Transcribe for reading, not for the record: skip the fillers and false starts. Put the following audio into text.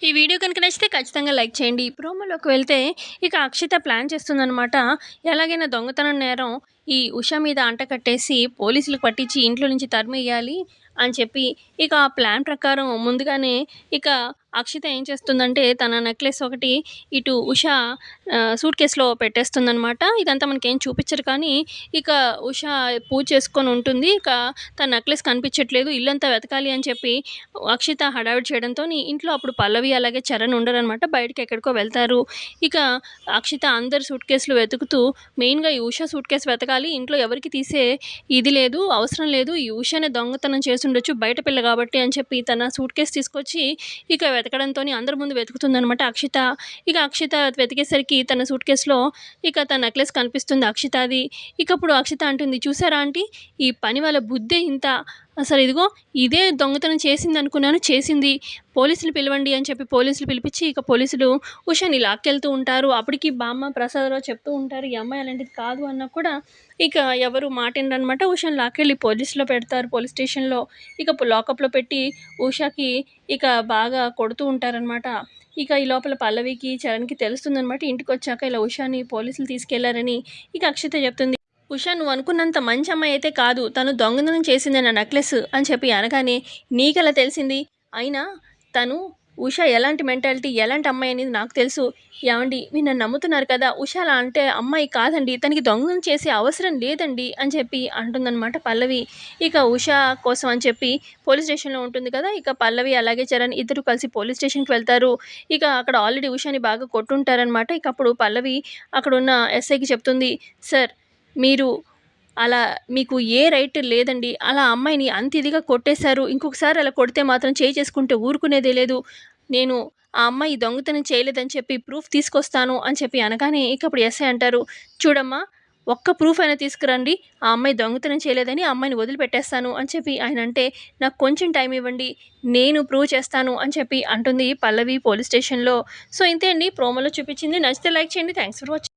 ఈ వీడియో కనుక నచ్చితే ఖచ్చితంగా లైక్ చేయండి. ప్రోమోలోకి వెళ్తే ఇక అక్షిత ప్లాన్ చేస్తుందనమాట. ఎలాగైనా దొంగతనం నేరం ఈ ఉష మీద అంటకట్టేసి పోలీసులకు పట్టించి ఇంట్లో నుంచి తరిమెయ్యాలి అని చెప్పి ఇక ఆ ప్లాన్ ప్రకారం ముందుగానే ఇక అక్షిత ఏం చేస్తుందంటే తన నెక్లెస్ ఒకటి ఇటు ఉష సూట్ కేస్‌లో పెట్టేస్తుందనమాట. ఇదంతా మనకేం చూపిచ్చరు కానీ ఇక ఉష పూజ చేసుకొని ఉంటుంది. ఇక తన నెక్లెస్ కనిపించట్లేదు. ఇల్లంతా వెతకాలి అని చెప్పి అక్షిత హడావిడి చేయడంతోని ఇంట్లో అప్పుడు పల్లవి అలాగే చరణ్ ఉండరనమాట. బయటికెక్కడికో వెళ్తారు. ఇక అక్షిత అందరి సూట్ కేసులు వెతుకుతూ మెయిన్‌గా ఈ ఉష సూట్ కేస్ వెతకాలి. ఇంట్లో ఎవరికీ తీసే ఇది లేదు, అవసరం లేదు. ఈ ఉషనే దొంగతనం చేసుండొచ్చు. బయట పిల్ల గాబట్టి అని చెప్పి తన సూట్ కేస్ తీసుకొచ్చి ఇక వెతకడంతోని అందరి ముందు వెతుకుతుందనమాట అక్షిత. ఇక అక్షిత వెతికేసరికి తన సూట్ కేస్‌లో ఇక తన నెక్లెస్ కనిపిస్తుంది అక్షితాది. ఇకప్పుడు అక్షిత అంటుంది, "చూసారా ఆంటీ ఈ పని వాళ్ళ బుద్ధే ఇంత. అసలు ఇదిగో ఇదే దొంగతనం చేసిందనుకున్నాను, చేసింది. పోలీసులు పిలవండి" అని చెప్పి పోలీసులు పిలిపించి ఇక పోలీసులు ఉషని లాక్కెళ్తూ ఉంటారు. అప్పటికి బామ్మ, ప్రసాదరావు చెప్తూ ఉంటారు, "ఈ అమ్మాయి అలాంటిది కాదు" అన్నా కూడా ఇక ఎవరు మాట ఇనరనమాట. ఉషని లాక్కెళ్ళి పోలీస్‌లో పెడతారు పోలీస్ స్టేషన్‌లో. ఇక లాకప్‌లో పెట్టి ఉషకి ఇక బాగా కొడుతూ ఉంటారనమాట. ఇక ఈ లోపల పల్లవికి, చరణ్‌కి తెలుస్తుందనమాట. ఇంటికొచ్చాక ఇలా ఉషని పోలీసులు తీసుకెళ్లారని. ఇక అక్షిత చెప్తుంది, "ఉష నువ్వు అనుకున్నంత మంచి అమ్మాయి అయితే కాదు. తను దొంగతనం చేసింది నా నెక్లెస్" అని చెప్పి అనగానే, "నీకెలా తెలిసింది? అయినా తను ఉష ఎలాంటి మెంటాలిటీ, ఎలాంటి అమ్మాయి అనేది నాకు తెలుసు. ఏవండీ మీరు నన్ను నమ్ముతున్నారు కదా! ఉష అలా అంటే అమ్మాయి కాదండి. తనకి దొంగతనం చేసే అవసరం లేదండి" అని చెప్పి అంటుందనమాట పల్లవి. ఇక ఉష కోసం అని చెప్పి పోలీస్ స్టేషన్‌లో ఉంటుంది కదా! ఇక పల్లవి అలాగే చరణ్ ఇద్దరు కలిసి పోలీస్ స్టేషన్‌కి వెళ్తారు. ఇక అక్కడ ఆల్రెడీ ఉషని బాగా కొట్టుంటారనమాట. ఇక అప్పుడు పల్లవి అక్కడున్న ఎస్ఐకి చెప్తుంది, "సార్ మీరు అలా మీకు ఏ రైట్ లేదండి. అలా అమ్మాయిని అంత ఇదిగా కొట్టేశారు. ఇంకొకసారి అలా కొడితే మాత్రం చేయి చేసుకుంటే ఊరుకునేదే లేదు. నేను ఆ అమ్మాయి దొంగతనం చేయలేదని చెప్పి ప్రూఫ్ తీసుకొస్తాను" అని చెప్పి అనగానే ఇక అప్పుడు ఎస్ఐ అంటారు, "చూడమ్మా ఒక్క ప్రూఫ్ అయినా తీసుకురండి. ఆ అమ్మాయి దొంగతనం చేయలేదని ఆ అమ్మాయిని వదిలిపెట్టేస్తాను" అని చెప్పి ఆయన అంటే, "నాకు కొంచెం టైం ఇవ్వండి. నేను ప్రూవ్ చేస్తాను" అని చెప్పి అంటుంది పల్లవి పోలీస్ స్టేషన్‌లో. సో ఇంతే అండి ప్రోమోలో చూపించింది. నచ్చితే లైక్ చేయండి. Thanks for watching.